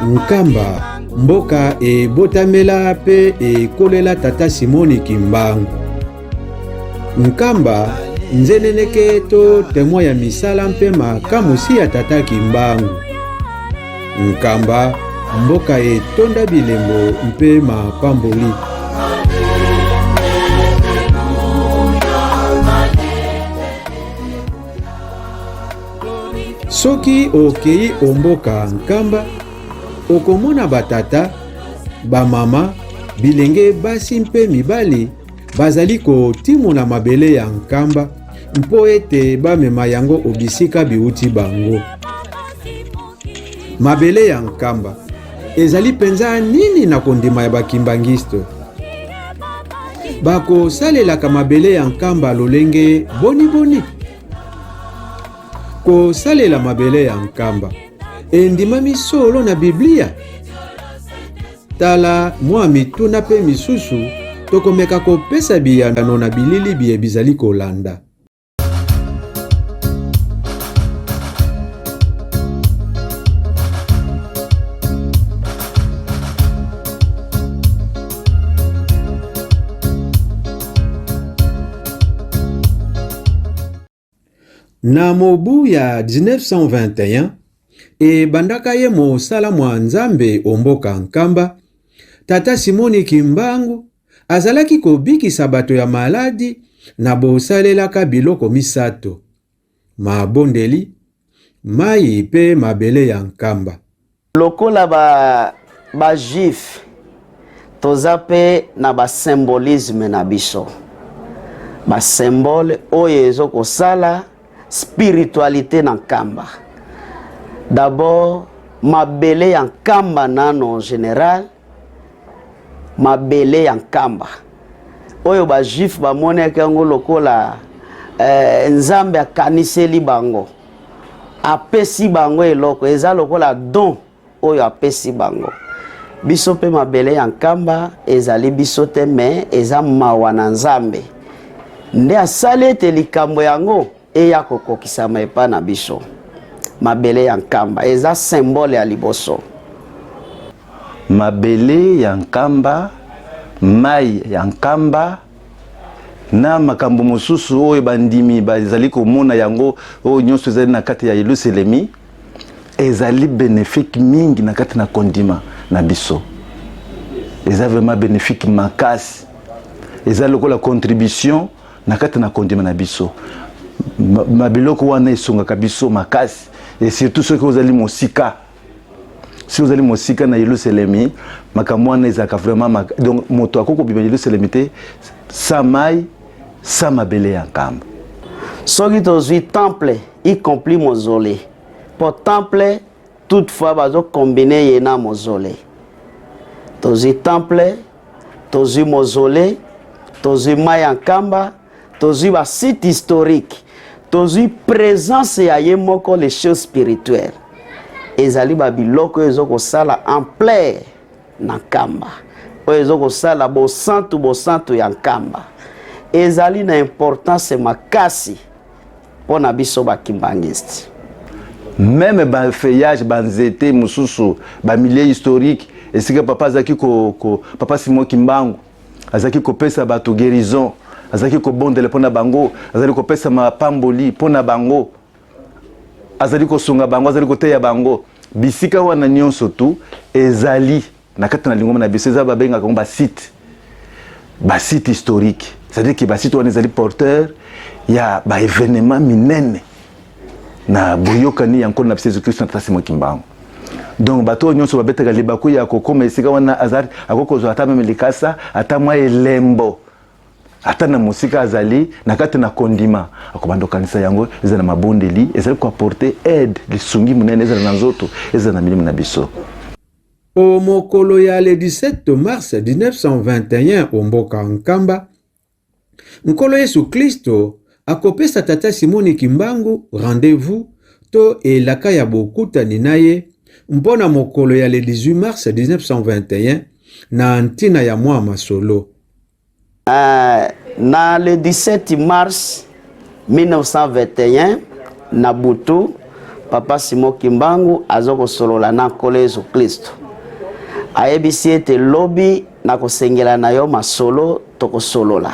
Nkamba, mboka e botamela pe e kolela tata Simoni Kimbangu. Nkamba, nzeneneke to témoin ya misala mpe makamusi ya tata Kimbangu. Nkamba, mboka e tonda bilembo mpe mapamboli. Soki okei omboka Nkamba, okomona batata, bamama, bilenge basi mpe mibali bazali kotimona mabele ya Nkamba mpo ete bamema yango obisika biuti bango. Mabele ya Nkamba ezali penza nini na kondima ya bakimbangisto? Bako salelaka mabele ya Nkamba lolenge boni. Ko salela mabele ya Nkamba endimami solo na Biblia. Tala mwa mituna pe misusu tokomeka kopesa biyano na bilili biye bizali kolanda. Na mobu ya 1921 e bandaka ye mosala mwa Nzambe omboka Nkamba, tata Simoni Kimbangu azalaki kobikisa bato ya maladi na bosalelaka biloko misato: mabondeli, mai pe mabele ya Nkamba. Lokola ba juif toza pe na ba symbolisme na biso, ba symbole oyo ezokosala spiritualité na Nkamba. D'abord, mabele ya Nkamba nano en général, mabele ya Nkamba oyo ba juif ba moneka ngo lokola Nzambe akaniseli bango, apesi bango eloko, eza lokola don oyo apesi bango. Biso pe mabele ya Nkamba ezali biso te, me eza mawa na Nzambe nde asali ete likambo yango eya kokokisama epa na biso. Mabele ya Nkamba eza symbole ya liboso. Mabele ya Nkamba, mai ya Nkamba, na makambo mosusu oyo bandimi bazali komona yango oyo nyonso ezali na kati ya Yerusalemi, ezali bénéfique mingi na kati na kondima na biso. Eza vraiment bénéfique makasi. Eza lokola contribution na kati na kondima na biso. Mabiloko wana esungaka biso makasi. Et surtout ceux qui vous allez mosika. Si vous allez mosika na Yerusalemi, makambo wana ezaka vraiment donc moto akoko bima Yerusalemi te sa mai sa mabele ya Nkamba. Soki tozwi temple y compris mausolée. Pour temple toutefois bazo combiner yena mausolée. Tozwi temple, tozwi mausolée, tozwi mai ya Nkamba, tozwi ba site historique. Tozwi présence ya ye moko les choses spirituelles. Ezali ba biloko ezoko sala en plein na Nkamba. Ezoko sala bo santu ya Nkamba. Ezali na importance makasi pona biso ba kimbangiste. Même ba feuillage ba nzete mususu ba milieu historique esika papa zaki papa Simon Kimbangu azaki kopesa bato guérison, azaki kobondela pona bango, azali kopesa mapamboli pona bango, azali kosunga bango, azali koteya bango. Bisika wana nyonso tu ezali na kati na lingoma na biso eza babenga ko ba site historique. C'est-à-dire que ba site wana ezali porteur ya ba événement minene na boyokani yanko na Jésus Christ na Tasimo Kimbangu. Donc bato nyonso babetaka libaku ya kokoma esika wana azali akokozwa ata meme likasa ata mwa elembo ata na musika azali na kati na kondima akobando kanisa yango eza na mabondeli ezali ko apporter aide lisungi munene eza na nzoto eza na milimu na biso. Au mokolo ya le 17 mars 1921 omboka Nkamba, nkolo Yesu Kristo akopesa tata Simoni Kimbangu rendez-vous to elaka ya bokutani na ye mpona mokolo ya le 18 mars 1921 na ntina ya mwa masolo. Na le 17 mars 1921 na butu papa Simon Kimbangu azoko solola na nkolo Yesu Kristo. Ayebisi ete lobi na kosengela na yo masolo tokosolola.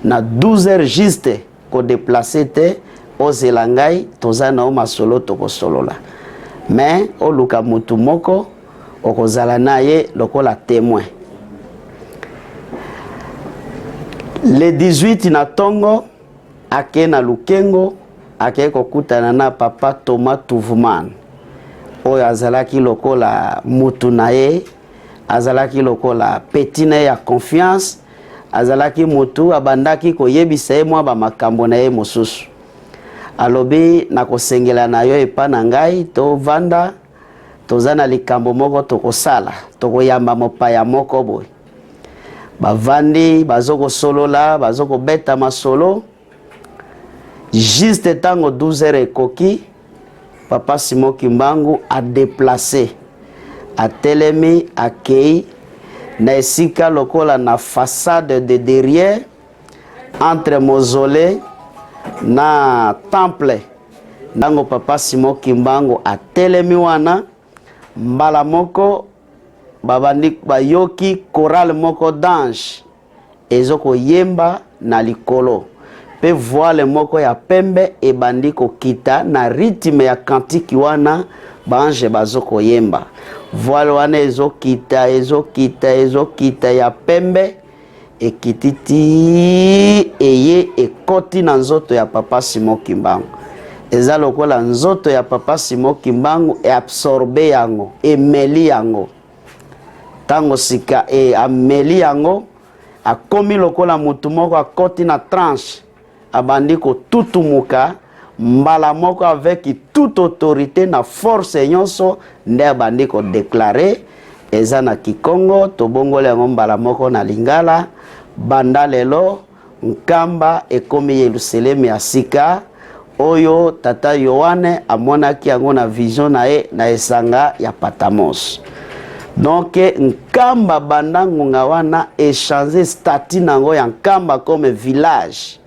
Na 12 heures juste ko déplacer te ozela ngai toza na yo masolo tokosolola. Mais oluka mutu moko okozala na ye lokola témoin. Le 18 na tongo ake na Lukengo ake kokutana na papa Thomas Tuvuman. Oyo azalaki lokola mutu na ye, azalaki lokola petina ya confiance, azalaki mutu abandaki koyebisa ye mwa ba makambo na ye mosusu. Alobi na kosengela na yo epa na ngai to vanda toza na likambo moko tokosala, tokoyamba mopaya moko boy. Bavandi bazoko solola, bazoko beta masolo. Juste tango 12 heures ekoki, papa Simon Kimbangu a déplacé, a telemi, a kei, na esika lokola na façade de derrière, entre mausolée na temple. Nango papa Simon Kimbangu a telemi wana, mbala moko, babandi bayoki chorale moko d'ange, ezoko yemba na likolo. Pe voile moko ya pembe e bandiko kita na rythme ya kantiki wana bange bazoko yemba. Voile wana ezo kita ya pembe e kititi eye ekoti na nzoto ya papa Simon Kimbangu. Eza lokola nzoto ya papa Simon Kimbangu e absorbe yango, e meli yango. Tango sika e ameli yango, akomi lokola mutu moko akoti na tranche. Abandiko tutumuka mbala moko avec toute autorité na force nyonso nde abandiko déclarer eza na Kikongo tobongole yango mbala moko na Lingala banda lelo nkamba ekomi Yerusalemu ya sika oyo tata Yohane amonaki yango na vision na ye na esanga ya Patamos. Donc nkamba banda ngunga wana échanger statut nango ya nkamba comme village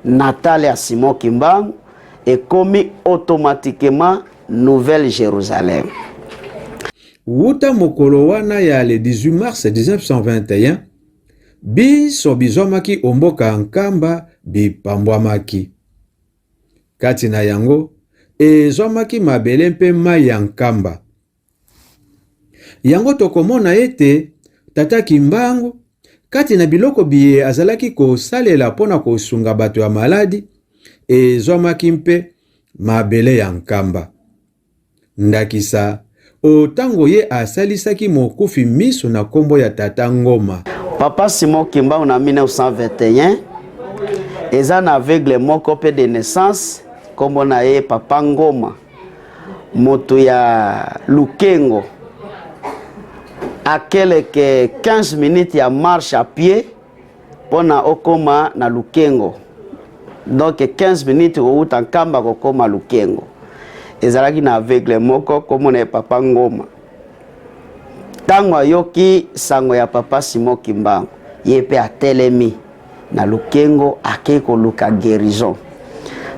natal ya Simon Kimbangu est commis automatiquement Nouvelle Jérusalem. Wuta mokolo wana ya le 18 mars 1921 biso bizomaki omboka nkamba bipambwamaki. Kati na yango ezomaki mabele mpe mai ya nkamba. Yango tokomona ete tata Kimbangu kati na biloko biye azalaki kosalela pona kosunga bato ya maladi ezomaki mpe mabele ya nkamba. Ndakisa otango ye asalisaki mokufi miso na kombo ya tata Ngoma. Papa Simon Kimbangu na 1921 eza na aveugle moko pe de naissance kombo na ye papa Ngoma moto ya Lukengo. À quelques 15 minutes ya marche à pied pona okoma na Lukengo. Donc 15 minutes outa nkamba kokoma Lukengo. Ezalaki na aveugle moko komo na papa Ngoma. Tango ayoki sango ya papa Simon Kimbangu yepe atelemi na Lukengo akeko luka guérison.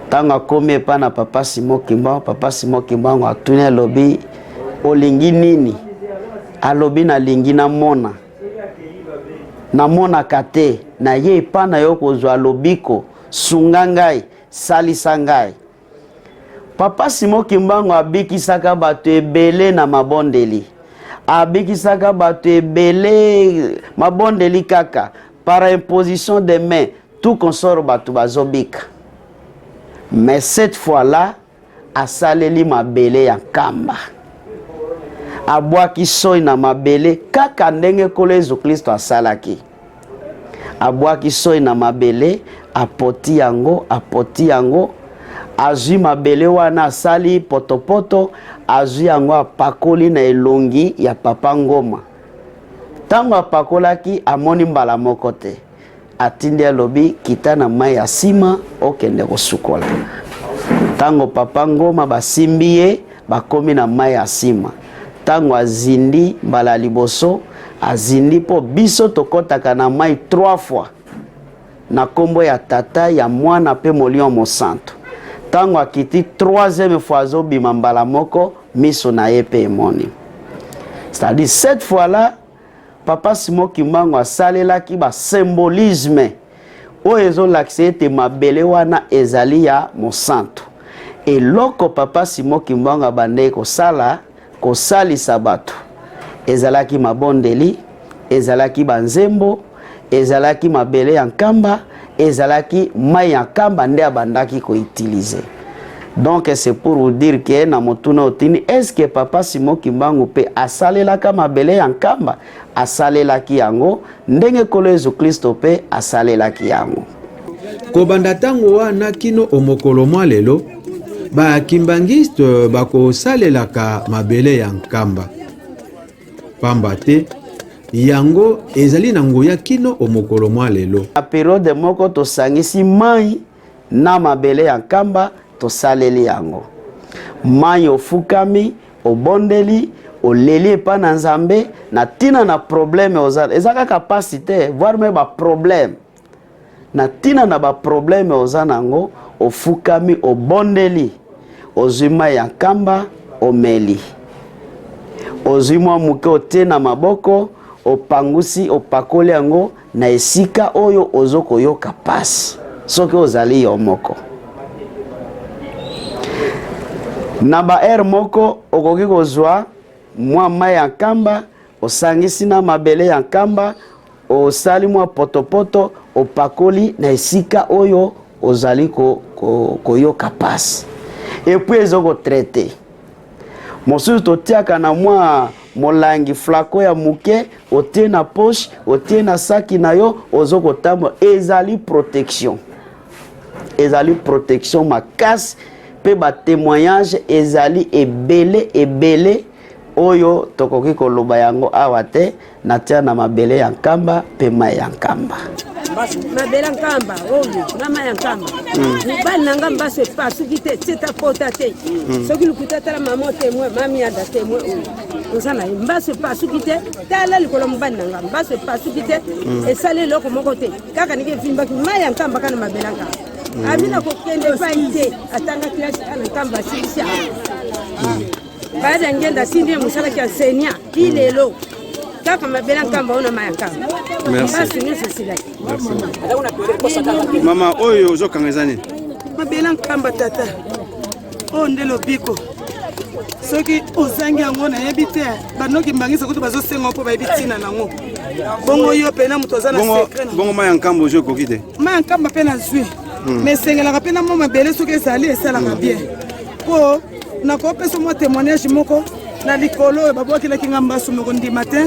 Tango akomi pa na papa Simon Kimbangu atune lobi olingi nini? Alobi na lingi na mona kate na ye pa na yo kozwa lobiko sunga ngai salisa ngai. Papa Simon Kimbangu abikisaka bato ebele na mabondeli, abikisaka bato ebele mabondeli kaka par imposition de main tout consort bato bazobika. Mais cette fois là asaleli mabele ya kamba. Abwaki soy na mabele kaka ndenge kolo Yesu Kristo asalaki. Abwaki soy na mabele apoti yango azwi mabele wana asali potopoto azwi yango apakoli na elongi ya papa Ngoma. Tango apakolaki amoni mbala moko te atindi alobi kita na mai ya sima okende kosukola. Tango papa Ngoma basimbi ye bakomi na mai ya sima. Tango azindi mbala liboso azindi po biso tokotaka na mai 3 fois na kombo ya tata ya mwana pe molio mosanto. Tango akiti troisième fois azobima mbala moko miso na ye pe emoni. C'est-à-dire cette fois-là Papa Simon Kimbangu asalelaki ba symbolisme oyo ezolakisa ete mabele wana ezali ya mosantu. Eloko Papa Simon Kimbangu abandeki kosalisa bato ezalaki mabondeli, ezalaki banzembo, ezalaki mabele ya nkamba, ezalaki mai ya nkamba nde abandaki koutiliser. Donc c'est pour vous dire que na motuna otini est-ce que Papa Simon Kimbangu pe asalelaka mabele ya nkamba, asalelaki yango ndenge kolo Yesu Kristo pe asalelaki yango. Kobanda tango wana kino omokolo mwa lelo ba kimbangiste bakosalelaka mabele ya nkamba. Pamba te yango ezali na nguya kino omokolo mwa lelo. A periode moko tosangisi mai na mabele ya nkamba tosaleli yango. Mai ofukami, obondeli, oleli epa na Nzambe na tina na problème ozala. Ezaka capacité, voire même ba problème. Na tina na ba problème ozanango, ofukami, obondeli, ozima ya nkamba, omeli. Ozimwa muke ote na maboko, opangusi, opakoli yango na esika oyo ozoko yoka pasi. Soki ozali yo moko. Na ba air moko okoki kozwa mwa mai ya nkamba, osangisi na mabele ya nkamba, osali mwa potopoto, opakoli na esika oyo ozali koyoka pasi. Et puis ezoko traité. Mosusu totiaka na mwa molangi flako ya muke, otie na poche, otie na saki na yo, ozoko tamo ezali protection. Ezali protection makasi. Pe ba témoignage ezali ebele oyo tokoki koloba yango awa te na tia na mabele ya nkamba pe mai ya nkamba. Mabele ya nkamba oyo na mai ya nkamba. Mibali na ngamba se pas soki te tita pota te. Soki lukuta tala mama témoin mami ada témoin oyo. Ozana mba se pas soki te tala likolo mibali na ngamba se pas soki te esale loko moko te. Kaka nike vimba ki mai ya nkamba kana mabele ya nkamba. Amina kokende paite atanga klasi ana nkamba sisia. Baada ya ngenda sindi musala kia senia ilelo. Kaka mabele ya nkamba ona mai ya nkamba. Merci. Mama oyo ozokangezani. Mabele ya nkamba tata. O ndelo biko. Soki ozangi yango na yebi te banoki mbangisa kutu bazosenga mpo bayebi tina nango. Bongo yo pena mutu aza na secret. Bongo mai ya nkamba ozokoki te. Mai ya nkamba pe na zwi. Mais sengelaka pe na mwa mabele soki ezali esalaka bien. Po nakopesa mwa témoignage moko na likolo oyo babwakelaki nga mbasu moko ndima te.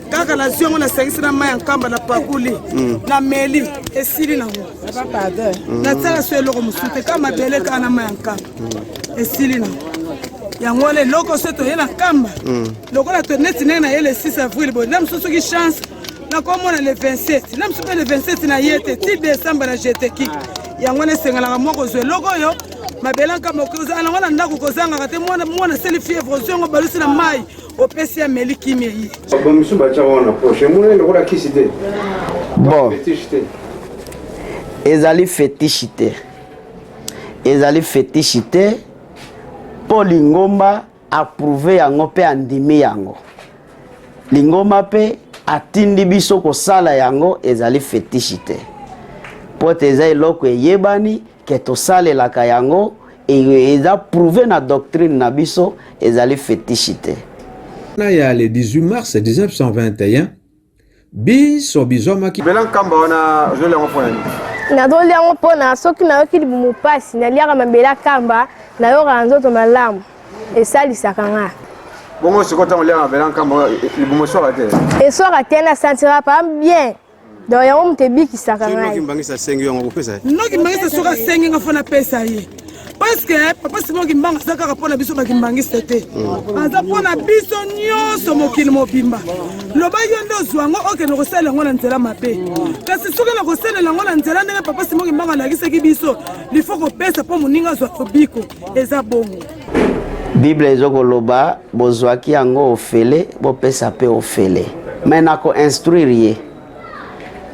Kaka na zwi yango nasangisi na mai ya nkamba na pakuli na meli esili nango. Natala so eloko mosusu te kaka mabele kaka na mai ya nkamba esili nango. Yango le loko so toye na nkamba lokola to neti ndenge na ye le 6 avril boye na mosusu soki chance nakomona le 27 na mosusu pe le 27 na ye te ti décembre na jeteki yango nesengelaka mwa kozwa eloko oyo mabele nkamba okozala na ndako kozangaka te mwana seli fièvre ozwi yango balusi na mai opesi ya meli kimi eyi bamisu batia wana proche muna lokola kisi te bon ezali fétiche te po lingomba approuvé yango pe andimi yango lingomba pe atindi biso kosala yango ezali fétiche te po eza eloko eyebani ke tosalelaka yango eza prouvé na doctrine na biso ezali fétiche te. Na ya le 18 mars 1921 biso bizomaki mabele ya nkamba wana ozolia yango mpona nini? Nazolia yango mpona soki nayoki libumu pasi naliaka mabele ya nkamba nayoka nzoto malamu esalisaka nga. Bongo siko ntango oliaka mabele ya nkamba libumu eswaka te? Eswaka te nasantira pa bien donc yango moto ebikisaka ngai. Noki mbangisa sengi yango kopesa ye? Noki mbangisa soki asengi nga fo napesa ye parce que Papa Simon Kimbangu aza kaka mpona biso bakimbangisa te aza mpona biso nyonso mokili mobimba loba yo nde ozwa yango okende kosalela yango na nzela mabe kasi soki na kosalela yango na nzela ndenge Papa Simon Kimbangu alakisaki biso lifo kopesa mpo moninga azwa kobiko eza bongo. Bible ezokoloba bozwaki yango ofele bopesa pe ofele me nako instruire ye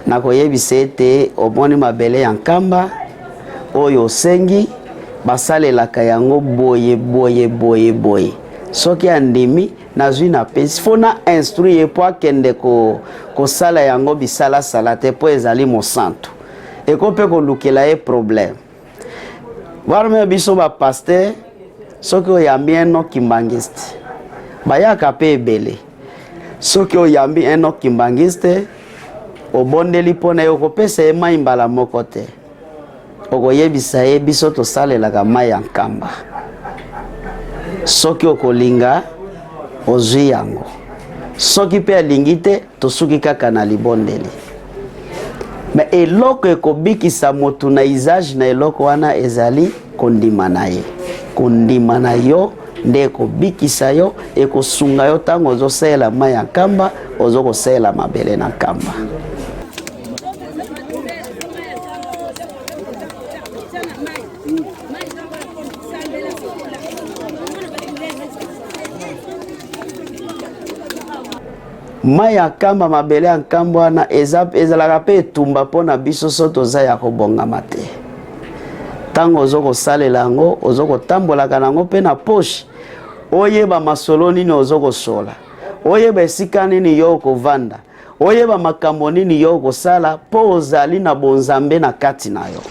nakoyebisa ete omoni mabele ya nkamba oyo osengi basalelaka yango boye boye boye boye soki andimi nazwi na pesi fo na instruire po akende kosala yango bisalasala te po ezali mosantu eko mpe kolukela ye problème warme biso bapaster soki oyambi Enoch Kimbangiste bayaka mpe ebele soki oyambi Enoch Kimbangiste obondeli mpona ye okopesa ye mai mbala moko te okoyebisa ye biso tosalelaka mai ya nkamba soki okolinga ozwi yango soki mpe alingi te tosuki kaka na libondeli me eloko ekobikisa motu na usage na eloko wana ezali kondima na ye kondima na yo nde ekobikisa yo ekosunga yo ntango ozosalela mai ya nkamba ozokosalela mabele na nkamba. Mai ya nkamba mabele ya nkamba wana ezalaka mpe etumba mpona biso so toza ya kobongama te ntango ozokosalela yango ozokotambolaka nango mpe na poshe oyeba masolo nini ozokosola oyeba esika nini yo okovanda oyeba makambo nini yo okosala mpo ozali na bonzambe na kati na yo.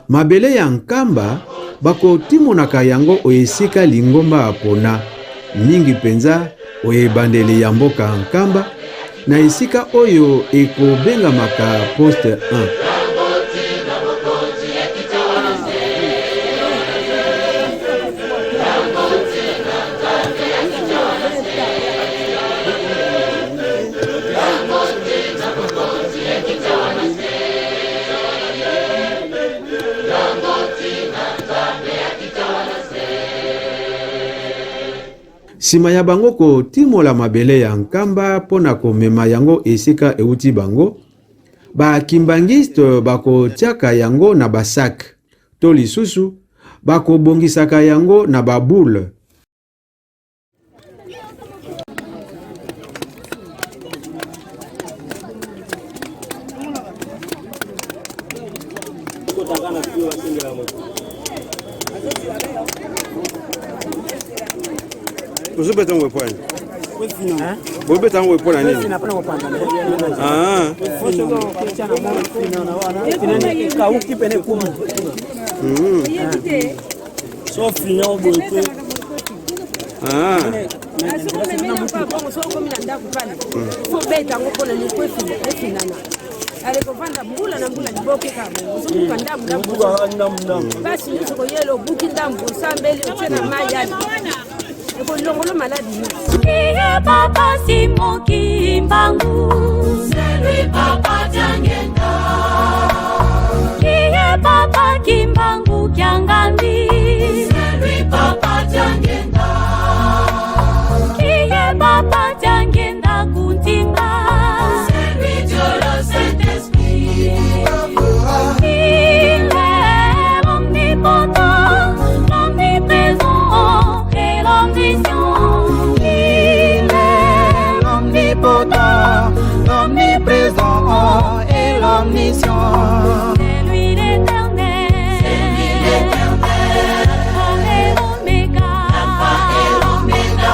Mabele ya nkamba bakotimonaka yango oyesika lingomba apona mingi penza oyebandeli ya mboka nkamba na esika oyo ekobengamaka poste 1. Sima ya bango kotimola mabele ya nkamba pona komema yango esika euti bango, ba kimbangiste bakotiaka yango na basak to lisusu bakobongisaka yango na baboule. Vous êtes en point. Vous êtes en point. Qui est Papa Simon Kimbangu? C'est lui Papa Tiangenda. Qui est Papa Kimbangu Kiangandi? C'est lui Papa Tiangenda. Qui est Papa Tiangenda Kuntimba? C'est lui Dieu le Saint-Esprit. Il est omnipotent, omniprésent et l'omniscient. Il est omnipotent, omniprésent et l'omniscient. C'est lui l'Éternel. C'est lui l'Éternel. Alpha et l'Oméga. Alpha et l'Oméga.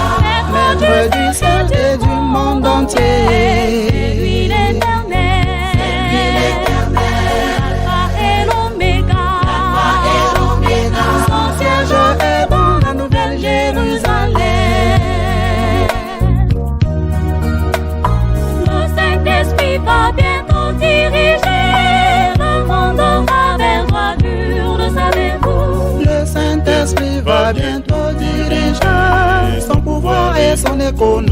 Maître du ciel et du monde entier. C'est lui l'Éternel. C'est lui l'Éternel. Alpha et l'Oméga. Alpha et l'Oméga. Son siège est dans la nouvelle Jérusalem. Le Saint-Esprit va bientôt diriger le monde vers droiture, le savez-vous? bientôt diriger son pouvoir et son économie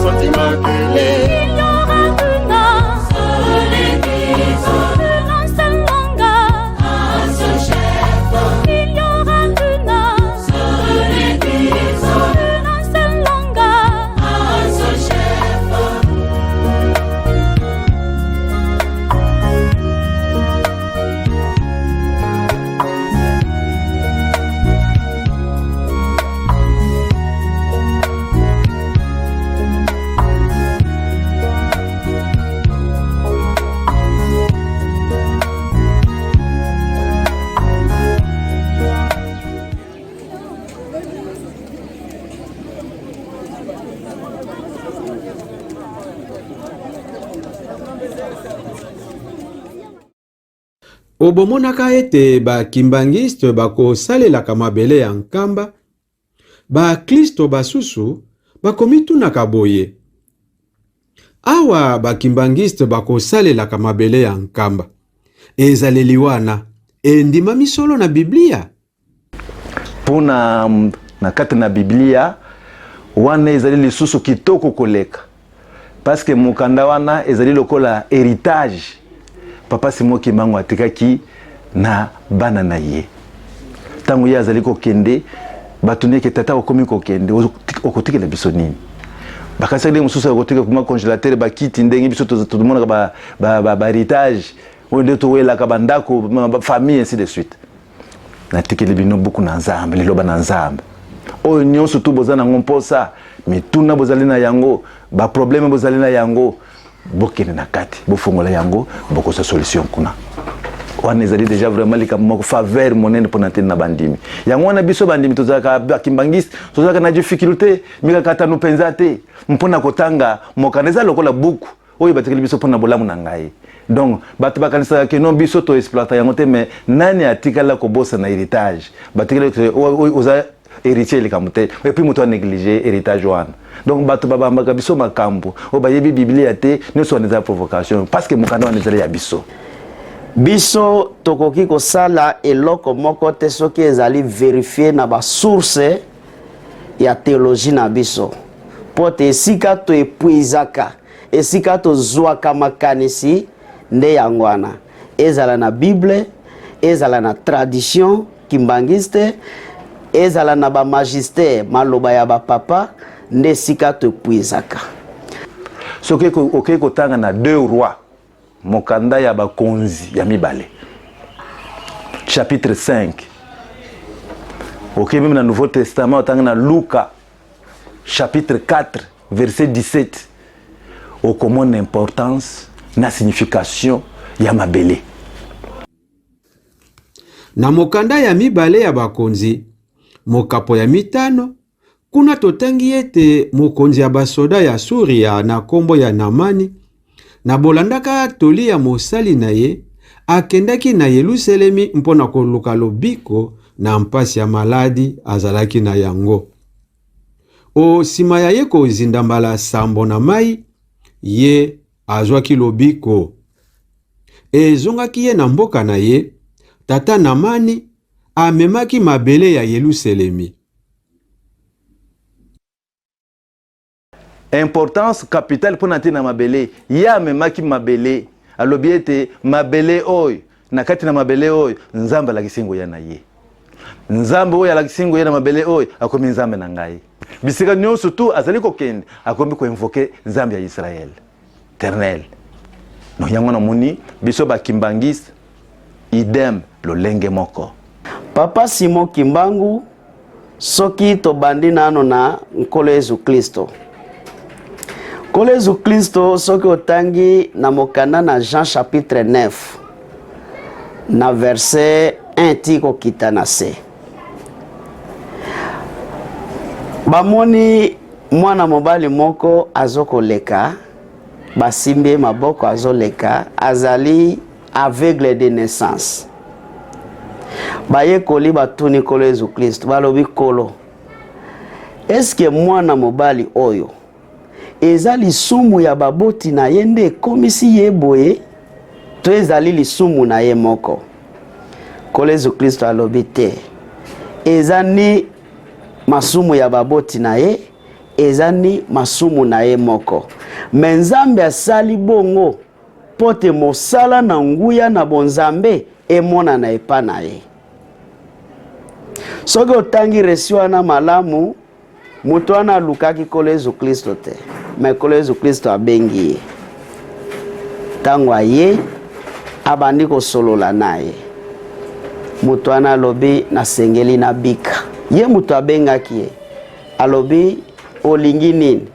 sont immaculés. Il y aura une seule église, un seul langage, un seul chef. Il y aura une seule église, un seul langage, un seul chef. Obomonaka ete bakimbangiste bakosalelaka mabele ya nkamba, baklisto basusu bakomitunaka boye. Awa bakimbangiste bakosalelaka mabele ya nkamba, ezaleli wana endima misolo na Biblia? Pona na kati na Biblia wana ezali lisusu kitoko koleka, parce que mukanda wana ezali lokola héritage Papa Simon Kimbangu atikaki na bana na ye. Tangu ye azali kokende batuni ke tata okomi kokende okotikela biso nini. Bakasa ile mususu okotika kuma congélateur bakiti ndenge biso tozomona ba héritage onde to wela ka bandako ba famille ainsi de suite. Na tikele bino beaucoup na nzambe lelo bana nzambe. Oyo nyonso tu bozana ngomposa mituna bozali na yango ba problème bozali na yango bokene na kati bofongola yango bokosa solution kuna. Wana ezali déjà vraiment lika moko faveur monene pona tena na bandimi. Yango wana biso bandimi tozaka bakimbangisi tozaka na difficulté mika kata no penzate mpona kotanga mokaneza lokola buku oyo batekeli biso pona bolamu na ngai. Donc bato bakanisa ke non biso to exploiter yango te mais nani atikala ko bossa na héritage batekeli oza héritier le kamute et puis muto négliger héritage wana. Donc bato babamba biso makambo o bayebi Biblia te ne so neza provocation parce que mukanda wana ezali ya biso. Biso tokoki kosala eloko moko te soki ezali vérifier na ba source ya théologie na biso. Pote esika to epuizaka, esika to zwaka makanisi nde yangwana. Ezala na Bible, ezala na tradition kimbangiste, ezala na ba magister maloba ya ba papa nde esika to epuizaka. Soki okei kotanga na 2 rois mokanda ya bakonzi ya mibale chapitre 5. Ok, même dans le Nouveau Testament otanga na Luka chapitre 4 verset 17 au commande importance na signification ya mabele. Na mokanda ya mibale ya bakonzi mokapo ya mitano kuna totangi ete mokonzi ya basoda ya Suria na kombo ya Namani na bolandaka toli ya mosali na ye akendaki na Yerusalemi mpona koluka lobiko na mpasi ya maladi azalaki na yango. O sima ya ye kozinda mbala sambo na mai ye azwaki lobiko ezongaki ye na mboka na ye. Tata Namani amemaki mabele ya Yerusalemi. Importance capitale pour na mabele ya memaki mabele alobi ete mabele oyo na kati na mabele oyo nzambe la kisingo ya na ye nzambe oyo la kisingo ya na mabele oyo akomi nzambe na ngai bisika nyonso tu azali kokende akomi ko invoquer nzambe ya Israël éternel. No yango na moni biso bakimbangisi idem lolenge moko. Papa Simon Kimbangu soki to bandi nano na nkolo Yesu Kristo. Nkolo Yesu Kristo soki otangi na mokanda na Jean chapitre 9 na verset 1 tiko kita na se. Bamoni mwana mobali moko azoko leka basimbe maboko azoleka azali aveugle de naissance. Baye koli batuni Nkolo Yesu Kristo balobi kolo eske mwana mobali oyo ezali lisumu ya baboti na ye nde komisi ye boye to ezali lisumu na ye moko. Nkolo Yesu Kristo alobi te ezani masumu ya baboti na ye, ezani masumu na ye moko. Menzambe asali bongo pote mosala na nguya na bonzambe emona na epa na ye. Soki otangi resi wana malamu, mutu wana lukaki kolo Yesu Kristo te, me kolo Yesu Kristo abengi ye. Tango aye abandi kosolola na ye, mutu wana alobi nasengeli na bika. Ye mutu abengaki ye alobi olingi nini?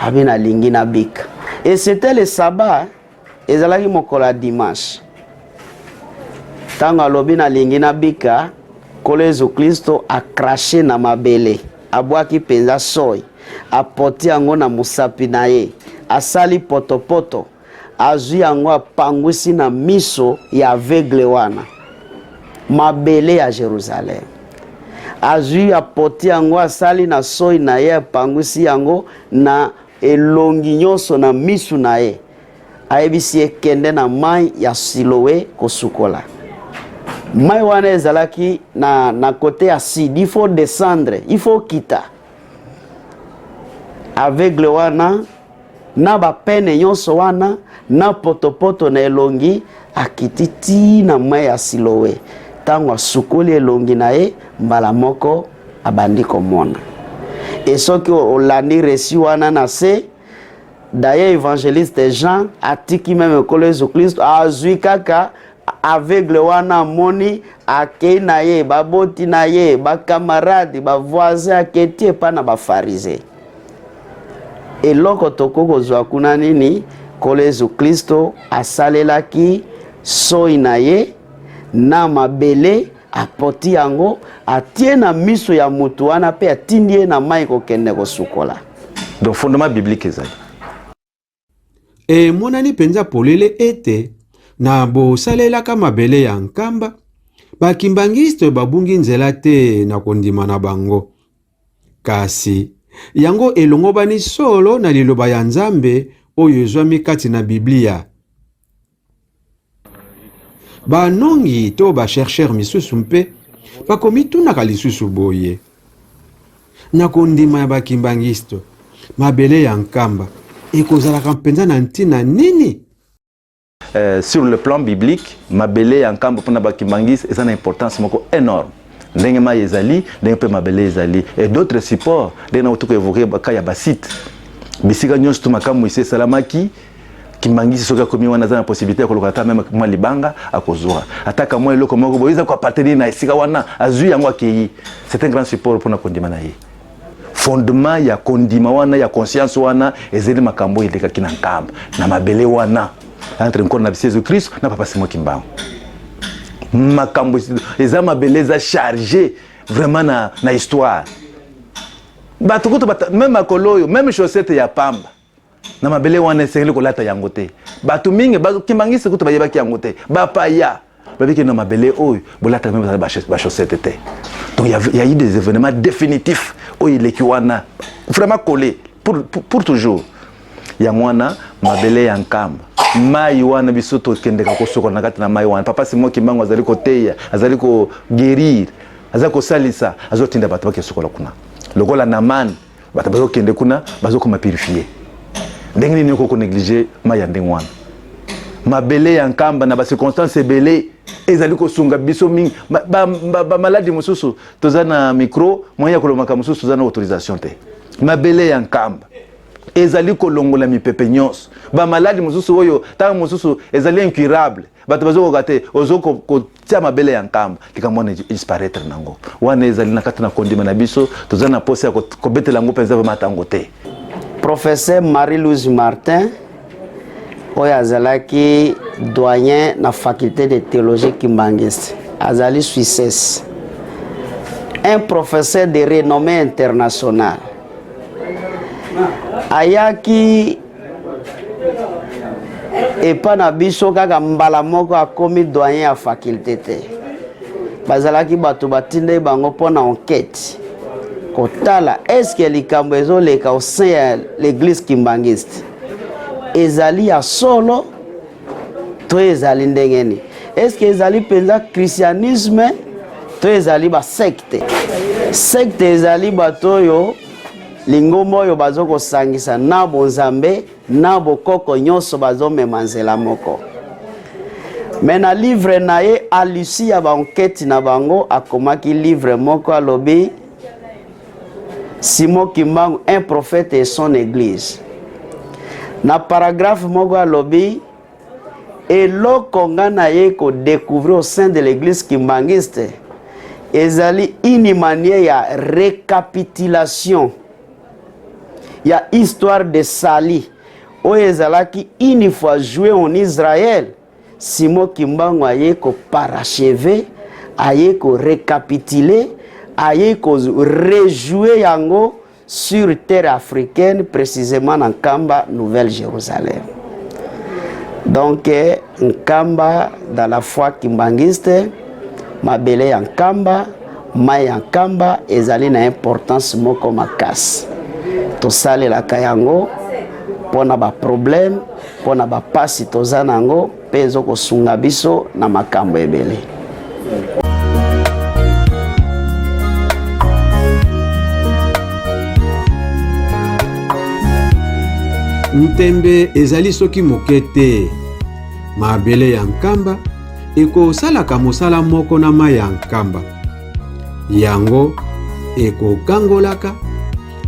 Abi nalingi na bika. Et c'était le sabbat, ezalaki mokolo dimanche. Tango alobi nalingi na bika, kolo Yesu Kristo a craché na mabele, abwaki penza soy, apoti yango na musapi na ye, asali potopoto, azwi yango apangwisi na miso ya aveugle wana, mabele ya Jerusalem. Azwi apoti yango asali na soy na ye, apangwisi yango na elongi nyonso na misu na ye, ayebisi ekende na mai ya Siloé kosukola. Mai wana ezalaki na côté ya sud, il faut descendre, il faut quitter. Aveugle wana na bapene nyonso wana na potopoto na elongi akititi na mai ya Siloé. Tango asukoli elongi na ye, mbala moko abandi komona. Et soki olandi resi wana na se, d'ailleurs évangéliste Jean atiki même kolo Yesu Kristo azwi kaka aveugle wana moni akei na ye, baboti na ye, bakamaradi, bavoisin aketi epa na bafarisé. Eloko tokoko zwa kuna nini? Kolo Yesu Kristo asalelaki soyi na ye na mabele, apoti yango atie na miso ya mutu wana pe atindi ye na mai kokende kosukola. Donc fondement biblique ezali. E monani penza polele ete na bosalelaka mabele ya nkamba, bakimbangiste babungi nzela te na kondima na bango. Kasi yango elongo bani solo na liloba ya Nzambe oyo ezwami kati na Biblia. Banongi to ba chercheur misusu mpe bakomitunaka lisusu boye. Na kondima ya bakimbangisto, mabele ya nkamba ekozalaka mpenza na ntina nini? Sur le plan biblique, mabele ya nkamba pona bakimbangisi eza na importance moko énorme. Ndenge ma ezali, ndenge pe mabele ezali. Et d'autres supports, ndenge na otuko évoquer baka ya basite. Bisika nyonso to makamu ise salamaki kimbangisi soka komi wana za na possibilité ya kolokata même mwa libanga akozwa. Ataka mwa eloko moko boiza ko appartenir na esika wana azui yango akei. C'est un grand support pona kondima na ye. Fondement ya kondima wana ya conscience wana ezeli makambo eleka kina nkamba na mabele wana entre encore na Jésus Christ na papa Simon Kimbangu. Makambo eza mabele za chargé vraiment na histoire. Batukuto même makoloyo même chaussette ya pamba na mabele wana esengeli kolata yango te. Batu mingi kimbangisi kuto bayebaki yango te. Bapaya babiki na mabele oyo bolata même ba chaussette te. Donc il y a eu des événements définitifs où il est vraiment collé pour toujours. Il y a mwana mabele ya nkamba. Mai wana bisoto kendeka kosoko na kati na mai wana. Papa Simon Kimbangu azali ko teya, azali ko guérir, azali ko salisa, azotinda bato bakesokola kuna. Lokola na man, bato bazo kende kuna, bazo ko ma purifier. Ndenge nini ko négliger mai ya ndenge wana. Mabele ya nkamba na ba circonstances belé ezali ko sunga biso mingi ba maladi mususu tozana micro moya ko lomaka mususu tozana autorisation te. Mabele ya nkamba ezali ko longola mipepe nyonso ba maladi mususu oyo ta mususu ezali incurable bato bazo kokate ozoko ko tia mabele ya nkamba likamona disparaître nango wana ezali na kati na kondima na biso tozana posa ko betela ngo penza matango te. Professeur Marie-Louise Martin oyo azalaki doyen na faculté de théologie Kimbangiste, azali Suisse, un professeur de renommée internationale. Ayaki epa na biso kaka mbala moko akomi doyen ya faculté te. Bazalaki bato batinde bango pona enquête kotala est-ce que likambo ezoleka au sein ya l'église Kimbangiste ezali ya solo to ezali ndengeni? Est-ce que ezali penza christianisme to to ezali ba secte. Secte ezali bato yo lingombo yo bazo kosangisa na bonzambe na bokoko nyonso bazo memanzela moko. Mais na livre na ye alusi ya ba enquête na bango akomaki livre moko alobi Simon Kimbangu, un prophète et son église. Na paragraphe moko alobi eloko nga na ye ko découvrir au sein de l'église kimbangiste ezali une manière ya récapitulation ya histoire de Sali o ezalaki une fois joué en Israël. Simon Kimbangu aye ko parachever, aye ko récapituler, aye ko rejouer yango sur terre africaine, précisément en Kamba, Nouvelle-Jérusalem. Donc, Nkamba, dans la foi kimbangiste, mabele en Kamba, mai en Kamba, ezali na importance moko makasi. To sale la kayango, pona ba problème, pona ba pasi tozanango, pezo ko sunga biso na makambo ebele. Ntembe ezali soki moke te. Mabele ya nkamba ekosalaka mosala moko na mai ya nkamba. Yango ekokangolaka,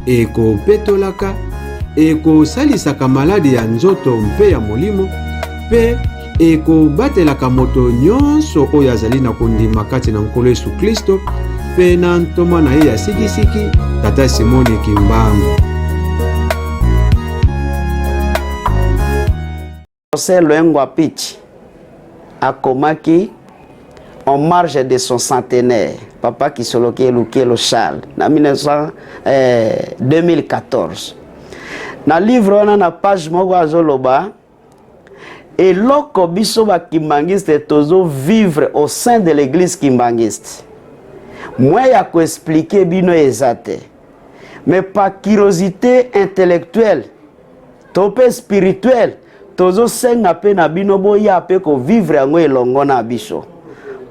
ekopetolaka, ekosalisaka maladi ya nzoto mpe ya molimo, mpe ekobatelaka moto nyonso oyo azali na kondima kati na nkolo Yesu Kristo mpe na ntoma na ye ya sikisiki Tata Simoni Kimbangu. José Loengwa Pitch akomaki en marge de son centenaire, papa Kisoloke Lukelo Charles, en 2014. Na livre wana na page moko azoloba eloko biso ba kimbangiste tozo vivre au sein de l'église kimbangiste. Moi ya ko expliquer bino ezate. Mais par curiosité intellectuelle, tope spirituelle, tozo senga pe na bino boya pe ko vivre yango elongo na biso.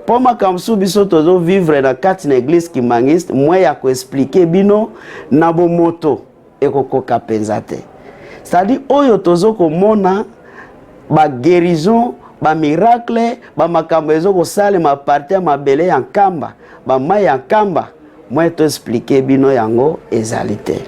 Poma kamsu biso tozo vivre na kati na église kimbangiste, moi ya ko expliquer bino na bomoto ekokoka penzate. C'est-à-dire oyo tozo komona ba guérison, ba miracle, ba makambo ezo ko sale ma partie ma bele ya nkamba, ba mai ya nkamba, moi to expliquer bino yango ezalité.